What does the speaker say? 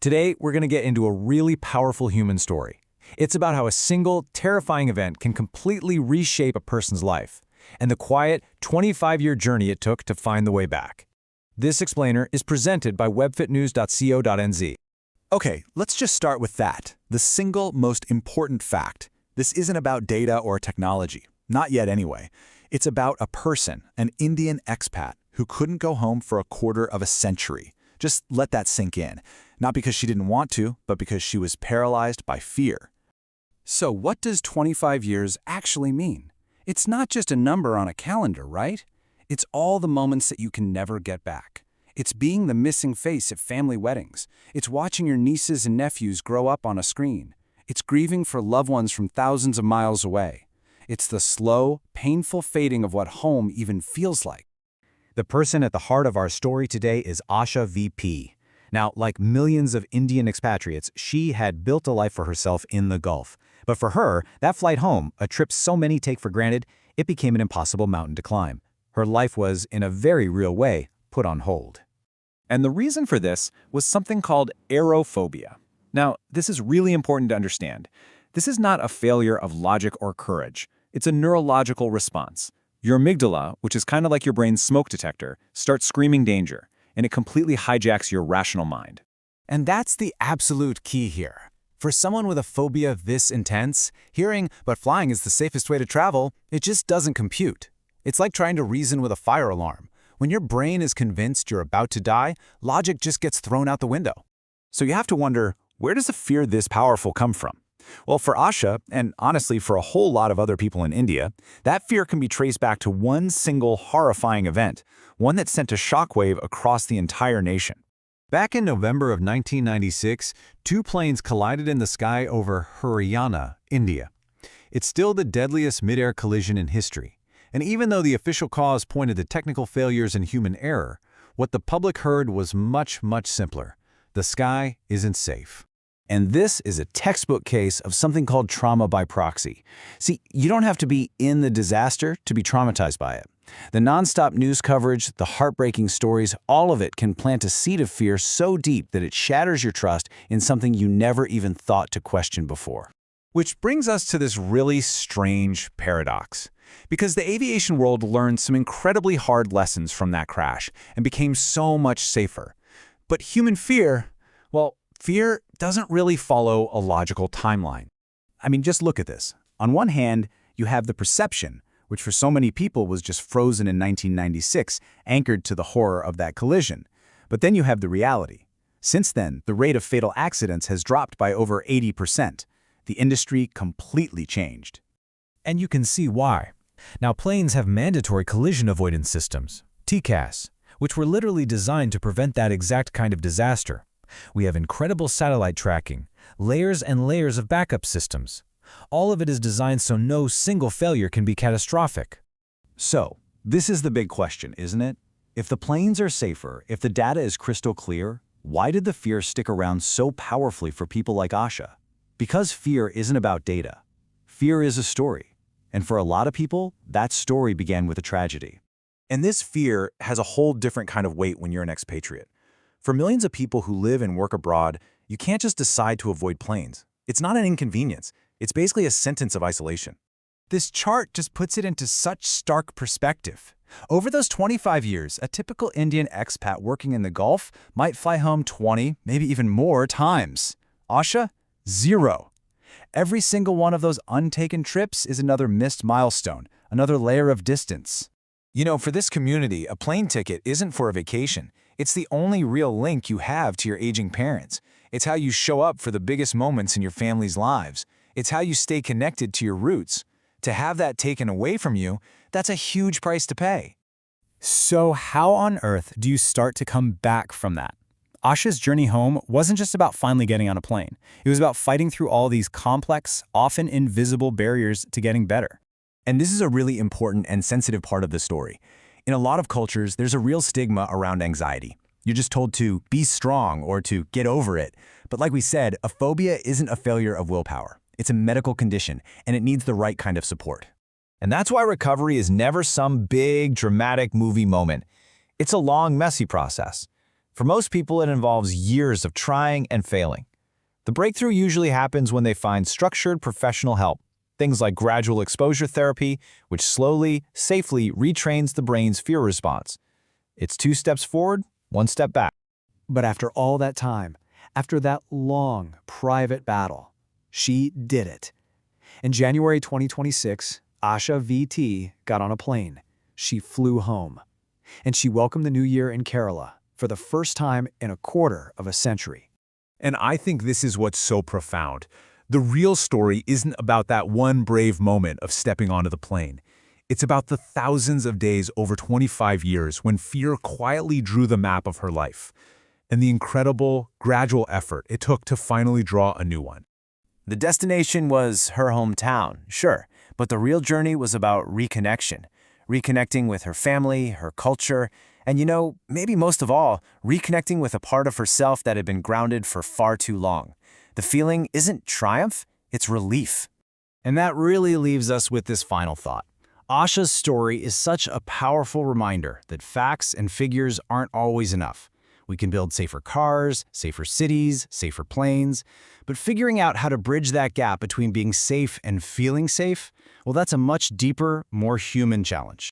Today, we're going to get into a really powerful human story. It's about how a single, terrifying event can completely reshape a person's life, and the quiet, 25-year journey it took to find the way back. This explainer is presented by webfitnews.co.nz. Okay, let's just start with that. The single most important fact. This isn't about data or technology. Not yet anyway. It's about a person, an Indian expat, who couldn't go home for a quarter of a century. Just let that sink in. Not because she didn't want to, but because she was paralyzed by fear. So what does 25 years actually mean? It's not just a number on a calendar, right? It's all the moments that you can never get back. It's being the missing face at family weddings. It's watching your nieces and nephews grow up on a screen. It's grieving for loved ones from thousands of miles away. It's the slow, painful fading of what home even feels like. The person at the heart of our story today is Asha VP. Now, like millions of Indian expatriates, she had built a life for herself in the Gulf. But for her, that flight home, a trip so many take for granted, it became an impossible mountain to climb. Her life was, in a very real way, put on hold. And the reason for this was something called aerophobia. Now, this is really important to understand. This is not a failure of logic or courage. It's a neurological response. Your amygdala, which is kind of like your brain's smoke detector, starts screaming danger, and it completely hijacks your rational mind. And that's the absolute key here. For someone with a phobia this intense, hearing, but flying is the safest way to travel, it just doesn't compute. It's like trying to reason with a fire alarm. When your brain is convinced you're about to die, logic just gets thrown out the window. So you have to wonder, where does a fear this powerful come from? Well, for Asha, and honestly for a whole lot of other people in India, that fear can be traced back to one single horrifying event, one that sent a shockwave across the entire nation. Back in November of 1996, two planes collided in the sky over Haryana, India. It's still the deadliest mid-air collision in history. And even though the official cause pointed to technical failures and human error, what the public heard was much, much simpler. The sky isn't safe. And this is a textbook case of something called trauma by proxy. See, you don't have to be in the disaster to be traumatized by it. The nonstop news coverage, the heartbreaking stories, all of it can plant a seed of fear so deep that it shatters your trust in something you never even thought to question before. Which brings us to this really strange paradox. Because the aviation world learned some incredibly hard lessons from that crash and became so much safer. But human fear, well, fear doesn't really follow a logical timeline. I mean, just look at this. On one hand, you have the perception, which for so many people was just frozen in 1996, anchored to the horror of that collision. But then you have the reality. Since then, the rate of fatal accidents has dropped by over 80%. The industry completely changed. And you can see why. Now, planes have mandatory collision avoidance systems, TCAS, which were literally designed to prevent that exact kind of disaster. We have incredible satellite tracking, layers and layers of backup systems. All of it is designed so no single failure can be catastrophic. So, this is the big question, isn't it? If the planes are safer, if the data is crystal clear, why did the fear stick around so powerfully for people like Asha? Because fear isn't about data. Fear is a story. And for a lot of people, that story began with a tragedy. And this fear has a whole different kind of weight when you're an expatriate. For millions of people who live and work abroad, you can't just decide to avoid planes. It's not an inconvenience. It's basically a sentence of isolation. This chart just puts it into such stark perspective. Over those 25 years, a typical Indian expat working in the Gulf might fly home 20, maybe even more times. Asha, 0. Every single one of those untaken trips is another missed milestone, another layer of distance. You know, for this community, a plane ticket isn't for a vacation. It's the only real link you have to your aging parents. It's how you show up for the biggest moments in your family's lives. It's how you stay connected to your roots. To have that taken away from you, that's a huge price to pay. So how on earth do you start to come back from that? Asha's journey home wasn't just about finally getting on a plane. It was about fighting through all these complex, often invisible barriers to getting better. And this is a really important and sensitive part of the story. In a lot of cultures, there's a real stigma around anxiety. You're just told to be strong or to get over it. But like we said, a phobia isn't a failure of willpower. It's a medical condition, and it needs the right kind of support. And that's why recovery is never some big, dramatic movie moment. It's a long, messy process. For most people, it involves years of trying and failing. The breakthrough usually happens when they find structured professional help, things like gradual exposure therapy, which slowly, safely retrains the brain's fear response. It's 2 steps forward, 1 step back. But after all that time, after that long, private battle, she did it. In January 2026, Asha VT got on a plane. She flew home. And she welcomed the new year in Kerala for the first time in a quarter of a century. And I think this is what's so profound. The real story isn't about that one brave moment of stepping onto the plane. It's about the thousands of days over 25 years when fear quietly drew the map of her life, and the incredible, gradual effort it took to finally draw a new one. The destination was her hometown, sure, but the real journey was about reconnection. Reconnecting with her family, her culture, and maybe most of all, reconnecting with a part of herself that had been grounded for far too long. The feeling isn't triumph, it's relief. And that really leaves us with this final thought. Asha's story is such a powerful reminder that facts and figures aren't always enough. We can build safer cars, safer cities, safer planes, but figuring out how to bridge that gap between being safe and feeling safe, well, that's a much deeper, more human challenge.